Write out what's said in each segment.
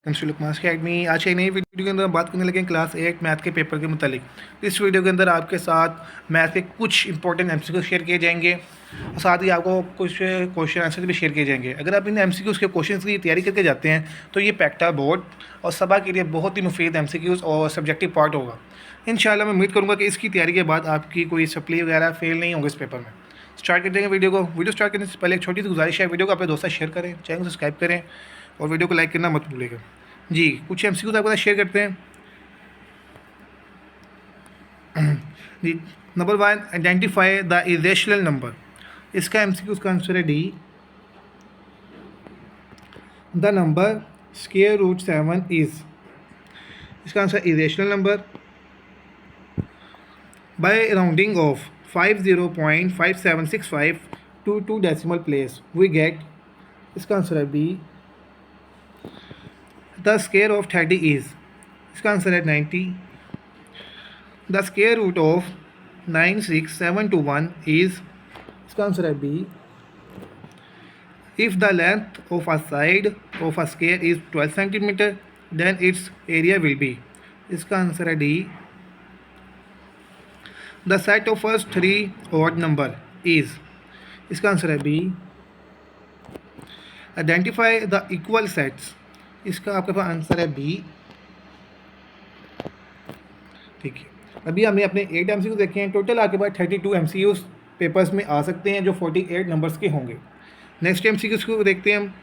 Lukman academy. आज की एक नई वीडियो के अंदर हम बात करने लगे हैं क्लास 8 मैथ के पेपर के मुतालिक। इस वीडियो के अंदर आपके साथ मैथ के कुछ इंपॉर्टेंट एमसीक्यू शेयर किए जाएंगे और साथ ही आपको कुछ क्वेश्चन आंसर भी शेयर किए जाएंगे। अगर आप इन एमसीक्यूज़ के क्वेश्चन की तैयारी करके जाते हैं तो ये पैक्टा बोर्ड और सभा के लिए बहुत ही मुफीद एमसीक्यूज़ और सब्जेक्टिव पार्ट होगा। इंशाल्लाह मैं उम्मीद करूँगा कि इसकी तैयारी के बाद आपकी कोई सप्ली वगैरह फेल नहीं होंगे इस पेपर में। स्टार्ट कर देंगे वीडियो को। वीडियो स्टार्ट करने से पहले एक छोटी सी गुजारिश है, वीडियो को अपने दोस्तों शेयर करें, चैनल को सब्सक्राइब करें और वीडियो को लाइक करना मत भूलिएगा। जी, कुछ एमसीक्यूज़ आपके साथ शेयर करते हैं। जी, number 1, identify the irrational number. इसका एमसीक्यूज़ का आंसर है D. The number square root 7 is. इसका answer irrational number. By rounding off 50.5765 to 2 decimal place we get. इसका आंसर है B. The square of 30 is. इसका आंसर है 90। The square root of 96721 is. इसका answer है B. If the length of a side of a square is 12 centimetre then its area will be. इसका answer है D. The set of first 3 odd number is. इसका answer है B. Identify the equal sets. इसका आपके पास answer है B. ठीक है, अभी हमने अपने 8 एमसीक्यू देखे हैं। टोटल आपके पास 32 एमसीक्यूज पेपर्स में आ सकते हैं जो 48 नंबर्स के होंगे। नेक्स्ट एमसीक्यूज को देखते हैं हम।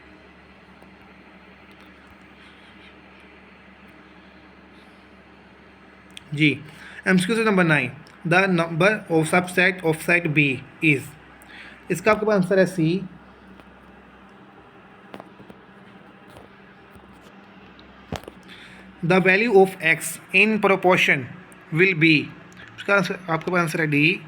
जी, MCQ number 9, the number of subset of set B is. इसका आपके पास आंसर है C. The value of X in proportion will be. इसका आंसर आपके पास आंसर है डी।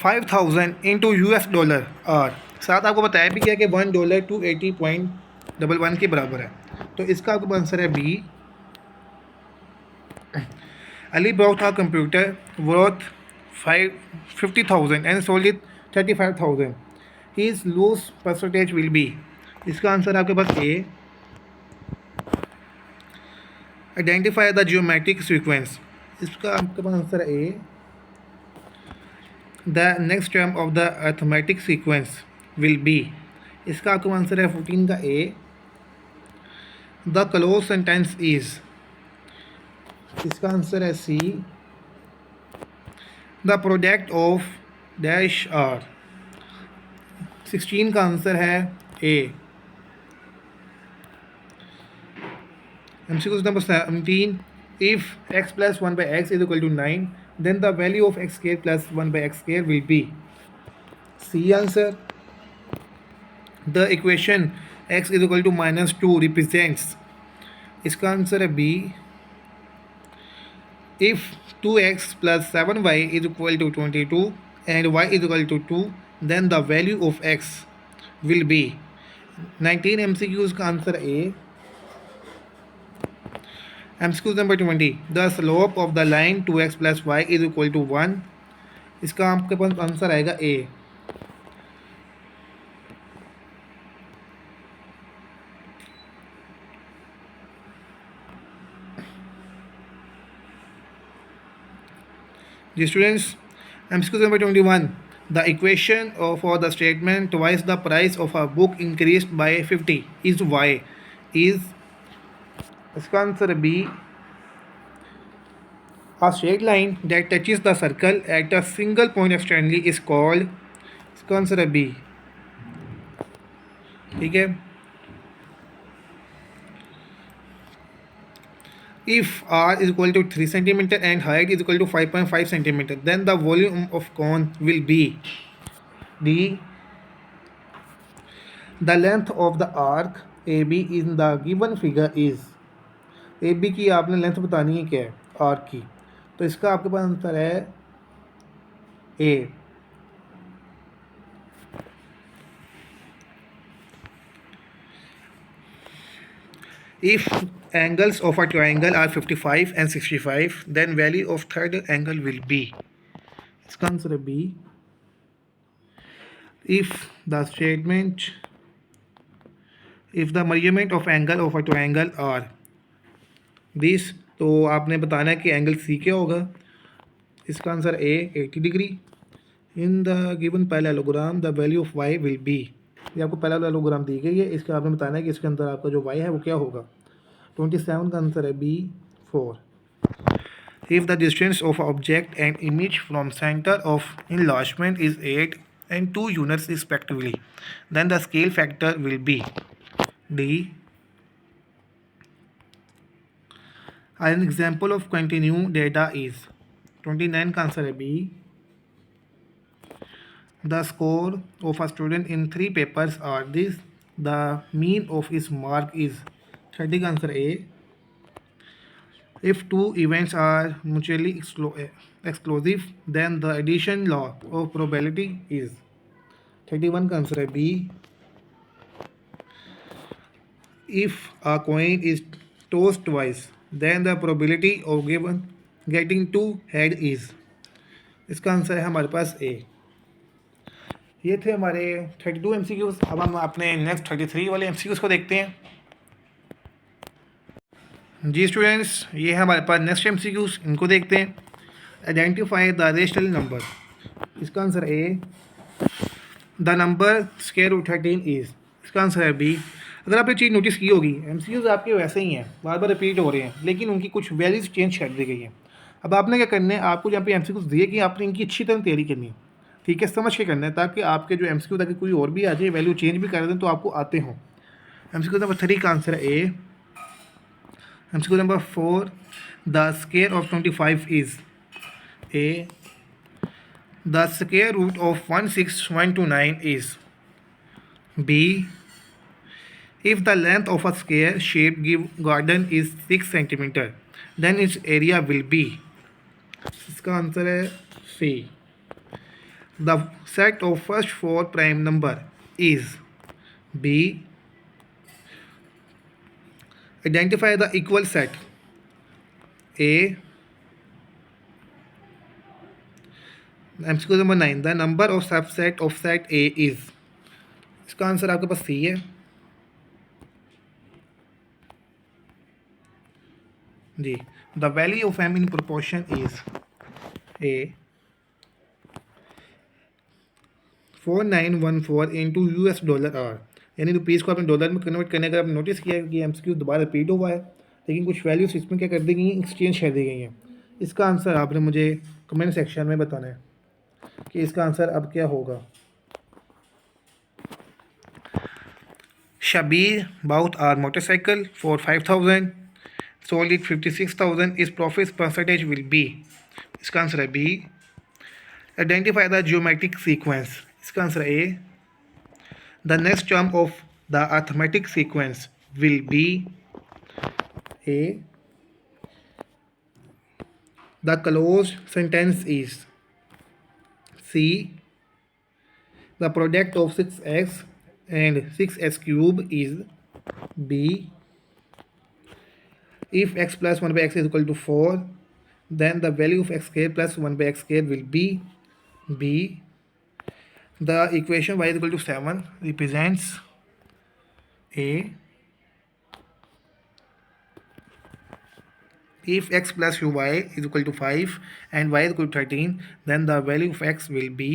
5000 इंटू $, और साथ आपको बताया भी गया कि $1 280.11 के बराबर है, तो इसका आपके पास आंसर है B. Ali bought a computer worth 50,000 and sold it 35,000. His lose percentage will be। इसका आंसर आपके पास A. Identify the geometric sequence. इसका आपके पास आंसर है A. The next term of the arithmetic sequence will be. इसका आपका आंसर है 14 का A. The close sentence is. इसका आंसर है C. The product of dash R. 16 का आंसर है A. MCQ number 17, if x plus 1 by x is equal to 9 then the value of x square plus 1 by x square will be। C answer. The equation x is equal to -2 represents। इसका answer है B. if 2x plus 7y is equal to 22 and y is equal to 2 then the value of x will be। 19 MCQs का answer A. MCQ number 20, the slope of the line 2x plus y is equal to 1। इसका आपके पास answer आएगा A. जी students, MCQ number 21, the equation for the statement twice the price of a book increased by 50 is Y is. इसका answer B. A straight line that touches the circle at a single point externally is called। इसका answer है B. ठीक है, if r is equal to 3 centimeter and height is equal to 5.5 centimeter then the volume of cone will be। D, the length of the arc AB in the given figure is। AB की आपने length बतानी है क्या है arc की, तो इसका आपके पास आंसर है ए। If angles of a triangle are 55 and 65 then value of third angle will be। इसका आंसर है B. If the statement if the measurement of angle of a triangle are this, तो आपने बताना है कि एंगल सी क्या होगा। इसका answer A 80 degree. In the given parallelogram the value of y will be, ये आपको पैरेललोग्राम दी गई है, इसका आपने बताना है कि इसके अंदर आपका जो वाई है वो क्या होगा। 27 का आंसर है B 4। If the distance of object and image from centre of enlargement is 8 and 2 units respectively, then the scale factor will be D. An example of continuous data is 29 का answer है B. The score of a student in 3 papers are this. The mean of his mark is 30 का answer A. If two events are mutually exclusive, then the addition law of probability is 31 का answer है B. If a coin is tossed twice, then the probability of getting two head is, इसका answer है हमारे पास ए। ये थे हमारे 32 MCQs। अब हम अपने नेक्स्ट 33 वाले MCQs को देखते हैं। जी स्टूडेंट्स, ये है हमारे पास नेक्स्ट MCQs, इनको देखते हैं। आइडेंटिफाई द रेशनल नंबर, इसका answer A. The number square root 13 is, इसका आंसर है बी। अगर आपने चीज़ नोटिस की होगी, MCQs आपके वैसे ही हैं, बार बार रिपीट हो रहे हैं, लेकिन उनकी कुछ वैल्यूज चेंज कर दी गई हैं। अब आपने क्या करना है, आपको जहाँ पे MCQs दिए कि आपने इनकी अच्छी तरह तैयारी करनी है, ठीक है, समझ के करना है, ताकि आपके जो MCQ ताकि कोई और भी आ जाए, वैल्यू चेंज भी कर दें तो आपको आते हों। MCQ नंबर 3 का आंसर है A. MCQ number 4, the square of 25 is A. The square root of 16129 is B. If the length of a square shaped garden is 6 centimeter, then its area will be, इसका answer है सी। The set of first 4 prime number is B. Identify the equal set A. MCQ number 9, the number of subset of set A is, इसका answer आपके पास C है जी। The value of M in proportion is A 4914 into $, R, यानी rupees को आपने dollar में convert करने का आपने नोटिस किया कि MCQ दोबारा रिपीट हुआ है, लेकिन कुछ वैल्यूज इसमें क्या कर दी गई हैं, एक्सचेंज कर दी गई हैं। इसका आंसर आपने मुझे कमेंट सेक्शन में बताना है कि इसका आंसर अब क्या होगा। Shabir bought a motorcycle for 5000, sold it 56,000, is profit percentage will be, इसका आंसर है B. Identify the geometric sequence, इसका आंसर है A. The next term of the arithmetic sequence will be A. The close sentence is C. The product of 6x and 6x cube is B. If x plus 1 by x is equal to 4, then the value of x square plus 1 by x square will be B. The equation y is equal to 7 represents A. If x plus y is equal to 5 and y is equal to 13, then the value of x will be,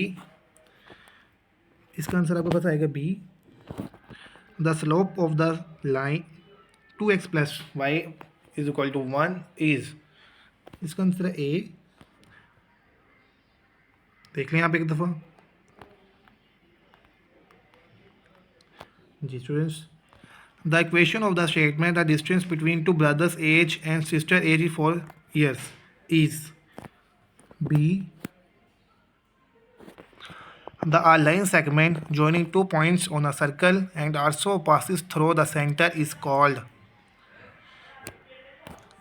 इसका answer आपको पता आएगा B. The slope of the line 2x plus y is equal to 1 is, इसका answer है A. देख लें आप एक दफ़ा जी students. The equation of the statement the distance between two brothers age and sister age is 4 years is B. द line segment joining 2 points on a circle and also passes through the center is called,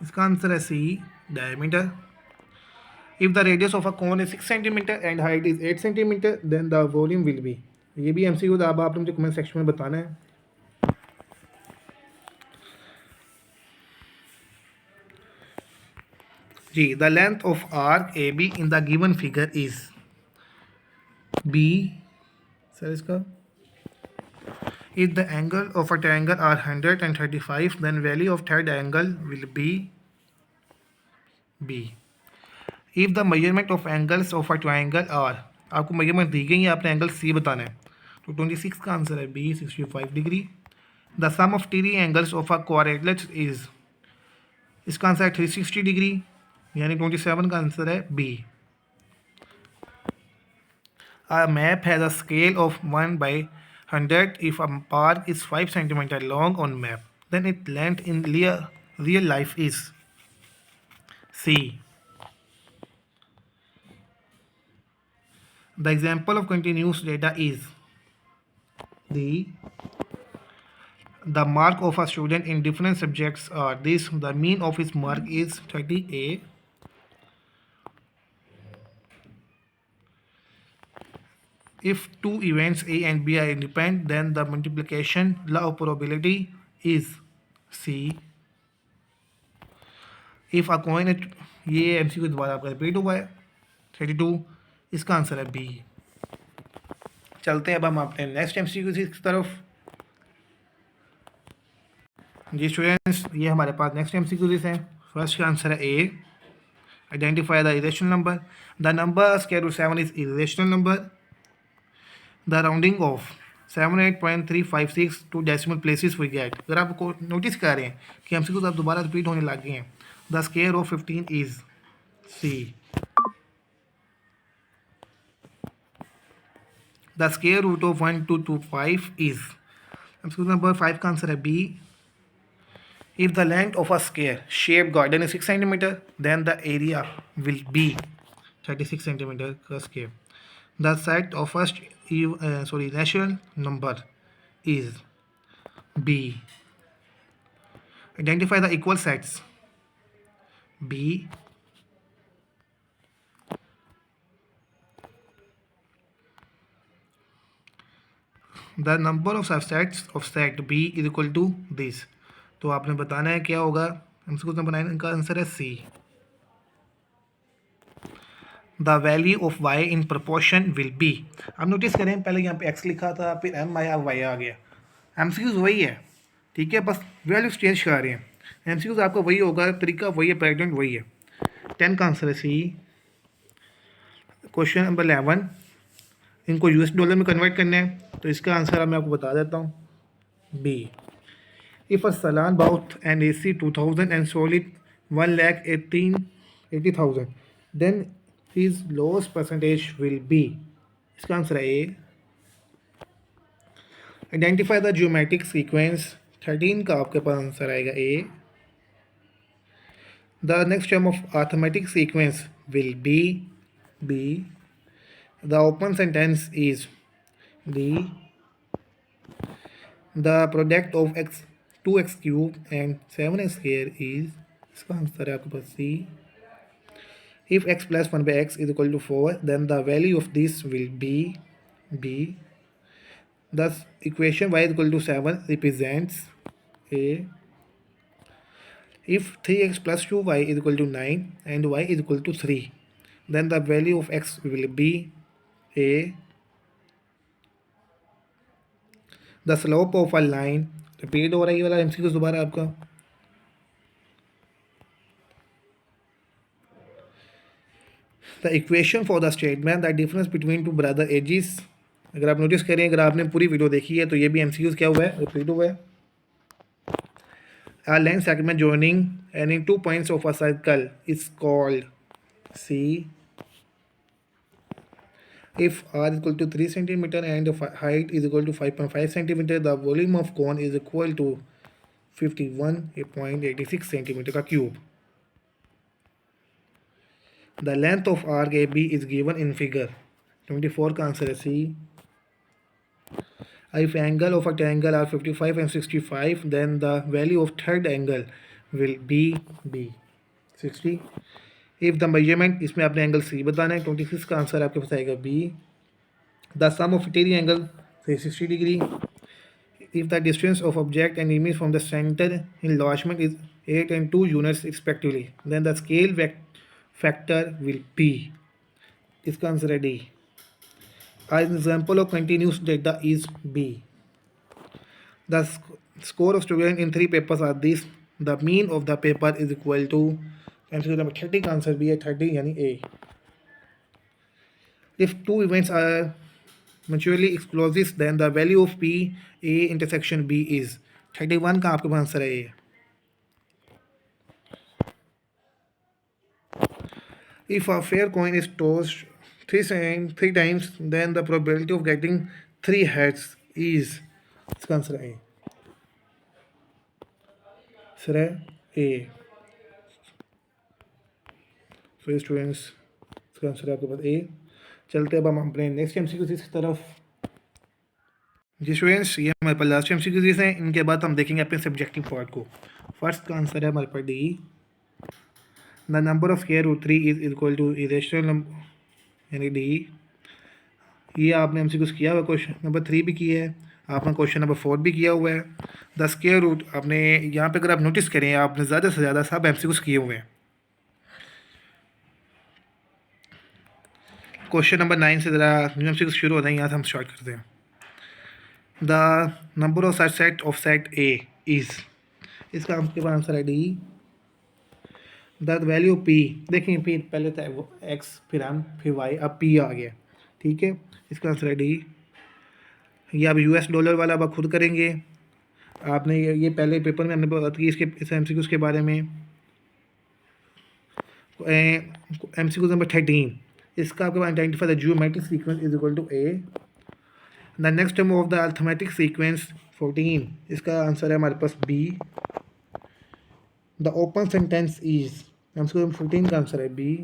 इसका answer है C, diameter. If the radius of a cone is 6 centimetre and height is 8 centimetre, then the volume will be, ये भी MCQ था। अब आपने मुझे comment section में बताना है। जी। The length of arc A B in the given figure is B. Sir इसका If the angle of a triangle are 135, then value of third angle will be B. If the measurement of angles of a triangle are, आपको measurement दी गई है, आपने angle C बताना है, तो 26 का answer है B 65 degree. The sum of three angles of a quadrilateral is, इसका आंसर है 360 डिग्री, यानी 27 का आंसर है B. A map has a scale of 1/100. If a park is 5 centimeters long on map, then its length in real life is C. The example of continuous data is the mark of a student in different subjects are this. The mean of his mark is 30A. If two events A and B are independent, then the multiplication law of probability is C. If a coin, ये MCQ दोबारा आपका repeat हुआ है 32, इसका answer है B. चलते हैं अब हम अपने नेक्स्ट MCQ की तरफ. जी स्टूडेंट्स, ये हमारे पास नेक्स्ट MCQs हैं. फर्स्ट का आंसर है A. Identify the irrational number. The number square root 7 is irrational number. The rounding off 78.356 to decimal places we get. अगर आपको नोटिस कर रहे हैं कि MCQs आप दोबारा रिपीट होने लग गए हैं. The square of 15 is C. The square root of 1225 is, MCQ number 5 का आंसर है B. If the length of a square shaped garden is 6 centimeter, then the area will be 36 centimeter per square. The set of first natural number is B. Identify the equal sets. B. The number of subsets of set B is equal to this. तो आपने बताना है क्या होगा. हमसे number 9 का answer है C. The value of Y in proportion will be. आप नोटिस करें, पहले यहाँ पे एक्स लिखा था, फिर एम आया, वाई आ गया. MCQs वही है, ठीक है, बस वैल्यूज चेंज कर रहे हैं. MCQs आपका वही होगा, तरीका वही है, पैटर्न वही है. 10 का आंसर है सी. क्वेश्चन नंबर 11, इनको $US में कन्वर्ट करना है, तो इसका आंसर मैं आपको बता देता हूँ, B. If a Salon bought an AC 2000 and sold it 1,80,000, then his loss percentage will be, इसका आंसर है A. Identify the geometric sequence. 13 का आपके पास आंसर आएगा A. The next term of arithmetic sequence will be B. The open sentence is D. The product of X 2x cube and 7x square is, इसका answer है आपके पास C. If x plus 1 by x is equal to 4, then the value of this will be b. Thus equation y is equal to 7 represents a. If 3x plus 2y is equal to 9 and y is equal to 3, then the value of x will be a. The slope of a line, repeat हो रहा है ये वाला MCQ दोबारा आपका. The equation for the statement the difference between two brother ages. अगर आप notice करें, अगर आपने पूरी वीडियो देखी है, तो ये भी MCQ क्या हुआ है, रिपीट हुआ है. A line segment joining any 2 points of a circle is called C. If r is equal to 3 centimeter and height is equal to 5.5 centimeter, the volume of cone is equal to 51.86 centimeter का cube. The length of arc AB is given in figure. 24 का answer है C. If angle of a triangle are 55 and 65, then the value of third angle will be B 60. If the measurement, इसमें आपने angle C बताना है. 26 का answer आपके पास आएगा B. The sum of exterior angle 360 degree. If the distance of object and image from the centre in enlargement is 8 and 2 units respectively, then the scale factor will be. इसका answer है D. An example of continuous data is B. The score of student in 3 papers are this, the mean of the paper is equal to, MCQ number 30 का answer भी है 30 यानी A. If two events are mutually exclusive then the value of P A intersection B is 31 का आपके पास answer है ये। If a fair coin is tossed three times then the probability of getting 3 heads is, इसका answer है A। Answer है A। So students इसका answer है आपके पास A। चलते अब हम अपने नेक्स्ट एमसीक्यू की तरफ। जी स्टूडेंट्स ये हमारे पास लास्ट एमसीक्यूज हैं, इनके बाद हम देखेंगे अपने सब्जेक्टिव पार्ट को। फर्स्ट का आंसर है हमारे पास D, the number of square root 3 is equal to irrational number यानी डी। ये आपने एमसीक्यूज किया हुआ, क्वेश्चन नंबर 3 भी किया है आपने, क्वेश्चन नंबर 4 भी किया हुआ है। द स्क्वायर रूट आपने यहाँ पे अगर आप नोटिस करें आपने ज़्यादा से ज़्यादा सब एमसीक्यूज किए हुए हैं। क्वेश्चन नंबर 9 से ज़रा एमसीक्यूज शुरू होते हैं, यहाँ से हम स्टार्ट करते हैं। The number of set of set A is, इसका आपके पास आंसर है डी। द वैल्यू पी, देखिए पी पहले था वो एक्स फिर एम फिर वाई, अब पी आ गया, ठीक है, इसका आंसर है डी। ये अब यूएस डॉलर वाला अब खुद करेंगे। आपने ये पहले पेपर में हमने बात की इसके इस एमसीक्यूज के बारे में। एमसीक्यू नंबर 13, इसका आपके पास identify the geometric sequence is equal to A. The next term of the arithmetic sequence 14, इसका आंसर है हमारे पास B. The open sentence is, MCQ 14 का आंसर है बी।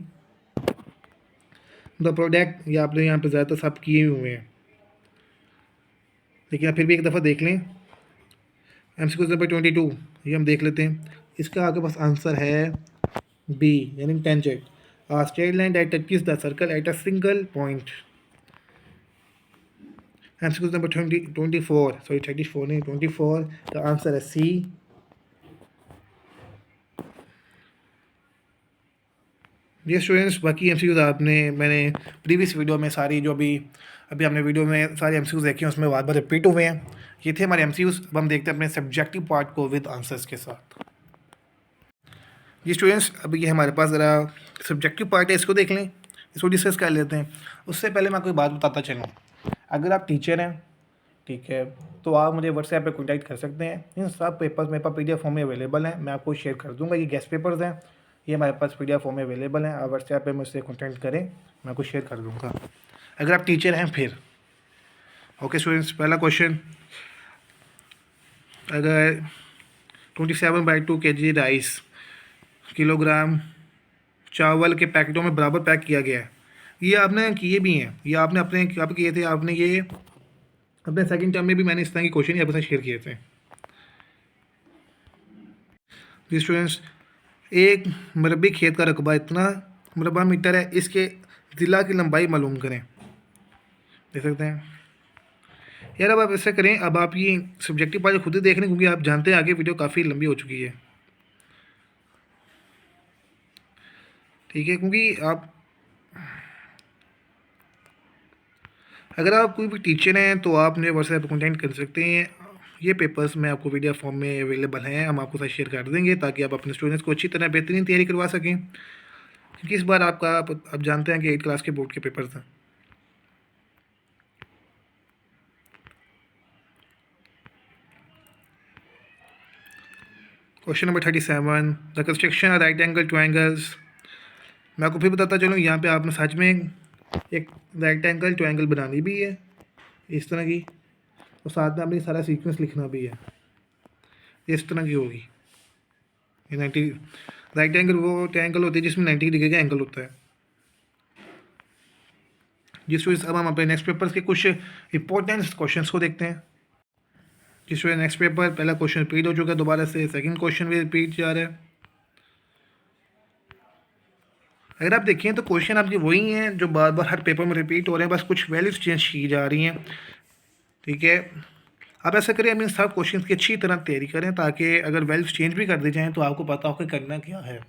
द प्रोडक्ट, ये आपने यहाँ पे ज़्यादातर सब किए हुए हैं, लेकिन आप फिर भी एक दफ़ा देख लें। एमसीक्यू नंबर 22 ये हम देख लेते हैं, इसका आपके पास आंसर है बी यानी tangent. A straight line that touches the circle at a single point. MCQ number 24 sorry 34 नहीं 24 का आंसर है सी। ये स्टूडेंट्स बाकी एमसीक्यूज आपने मैंने प्रीवियस वीडियो में सारी जो अभी हमने वीडियो में सारे एमसीक्यूज देखे हैं उसमें बार बार रिपीट हुए हैं। ये थे हमारे एमसीक्यूज। अब हम देखते हैं अपने सब्जेक्टिव पार्ट को विद आंसर्स के साथ। ये स्टूडेंट्स अब ये हमारे पास ज़रा सब्जेक्टिव पार्ट है, इसको देख लें, इसको डिस्कस कर लेते हैं। उससे पहले मैं कोई बात बताता चलूँ, अगर आप टीचर हैं ठीक है तो आप मुझे व्हाट्सएप पे कॉन्टैक्ट कर सकते हैं। इन सब पेपर्स मेरे पास PDF फॉर्म में अवेलेबल हैं, मैं आपको शेयर कर दूँगा। ये गेस्ट पेपर्स हैं, ये हमारे पास PDF फॉर्म में अवेलेबल हैं। आप व्हाट्सएप पे मुझसे कॉन्टैक्ट करें, मैं आपको शेयर कर दूँगा अगर आप टीचर हैं फिर। ओके स्टूडेंट्स, पहला क्वेश्चन, अगर 27/2 kg राइस किलोग्राम चावल के पैकेटों में बराबर पैक किया गया है, ये आपने किए भी हैं, ये आपने अपने कब किए थे, आपने ये अपने सेकंड टर्म में भी मैंने इस तरह के क्वेश्चन आपके साथ शेयर किए थे। जी स्टूडेंट्स, एक मरबी खेत का रकबा इतना मरबा मीटर है, इसके ज़िला की लंबाई मालूम करें। देख सकते हैं यार, अब आप ऐसा करें, अब आप ये सब्जेक्टिव पार्ट खुद ही देख लें क्योंकि आप जानते हैं आगे वीडियो काफ़ी लंबी हो चुकी है, ठीक है। क्योंकि आप अगर आप कोई भी टीचर हैं तो आप मुझे व्हाट्सएप पर कॉन्टैक्ट कर सकते हैं। ये पेपर्स मैं आपको PDF फॉर्म में अवेलेबल हैं, हम आपको साथ शेयर कर देंगे ताकि आप अपने स्टूडेंट्स को अच्छी तरह बेहतरीन तैयारी करवा सकें, क्योंकि इस बार आपका आप जानते हैं कि 8 क्लास के बोर्ड के पेपर्स हैं। Question number 37, the construction of right angle triangles. मैं आपको फिर बताता चलूँ, यहाँ पे आपने सच में एक राइट एंगल ट्रायंगल बनानी भी है इस तरह की, और साथ में आपने सारा सीक्वेंस लिखना भी है, इस तरह की होगी। ये 90 राइट एंगल वो ट्रायंगल होती है जिसमें 90 डिग्री का एंगल होता है। जिस वजह से अब हम अपने नेक्स्ट पेपर के कुछ इंपॉर्टेंट क्वेश्चंस को देखते हैं। जिस वजह नेक्स्ट पेपर पहला क्वेश्चन रिपीट हो चुका है, दोबारा से सेकंड क्वेश्चन भी रिपीट जा रहा है। अगर आप देखें तो क्वेश्चन आपके वही हैं जो बार बार हर पेपर में रिपीट हो रहे हैं, बस कुछ वैल्यूज चेंज की जा रही हैं, ठीक है। आप ऐसा करें, हम इन सब क्वेश्चंस की अच्छी तरह तैयारी करें ताकि अगर वैल्यूज चेंज भी कर दी जाएँ तो आपको पता हो कि करना क्या है।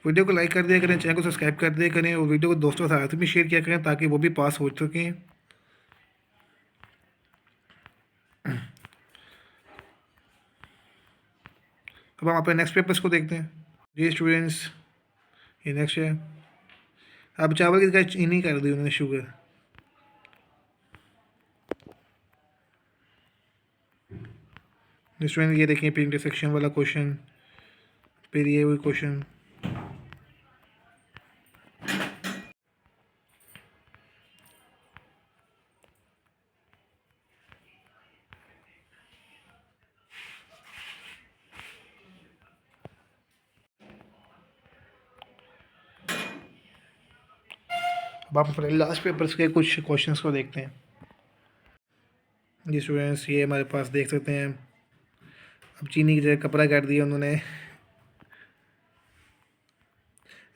वीडियो को लाइक कर दिया करें, चैनल को सब्सक्राइब कर दिया करें और वीडियो को दोस्तों के साथ भी शेयर किया करें ताकि वो भी पास हो सकें। अब हम अपने नेक्स्ट पेपर्स को देखते हैं। जी स्टूडेंट्स, ये नेक्स्ट है। अब चावल की जगह चीनी कर दी उन्होंने, शुगर। स्टूडेंट ये देखिए फिर इंटरसेक्शन वाला क्वेश्चन, फिर ये वही क्वेश्चन। अब आप अपने लास्ट पेपर्स के कुछ क्वेश्चंस को देखते हैं। जी स्टूडेंट्स, ये हमारे पास देख सकते हैं। अब चीनी की जगह कपड़ा काट दिया उन्होंने।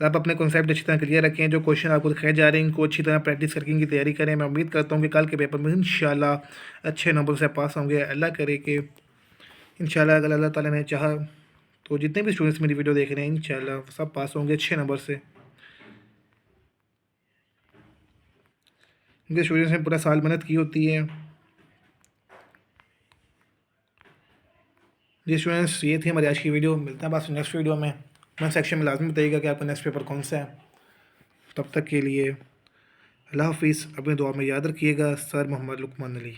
आप अपने कॉन्सेप्ट अच्छी तरह क्लियर रखें। जो क्वेश्चन आपको दिखाए जा रहे हैं इनको अच्छी तरह प्रैक्टिस करके इनकी तैयारी करें। मैं उम्मीद करता हूँ कि कल के पेपर में इंशाल्लाह अच्छे नंबर से पास होंगे। अल्लाह करे कि इंशाल्लाह अगर अल्लाह ताला ने चाहा तो जितने भी स्टूडेंट्स मेरी वीडियो देख रहे हैं इंशाल्लाह सब पास होंगे अच्छे नंबर से। इनके स्टूडेंट्स ने पूरा साल मेहनत की होती है। जी स्टूडेंट्स, ये थी हमारी आज की वीडियो। मिलते हैं बस नेक्स्ट वीडियो में। कमेंट सेक्शन में लाजमी बताइएगा कि आपका नेक्स्ट पेपर कौन सा है। तब तक के लिए अल्लाह हाफिज़। अपने दुआ में याद रखिएगा। सर मोहम्मद लुकमान अली।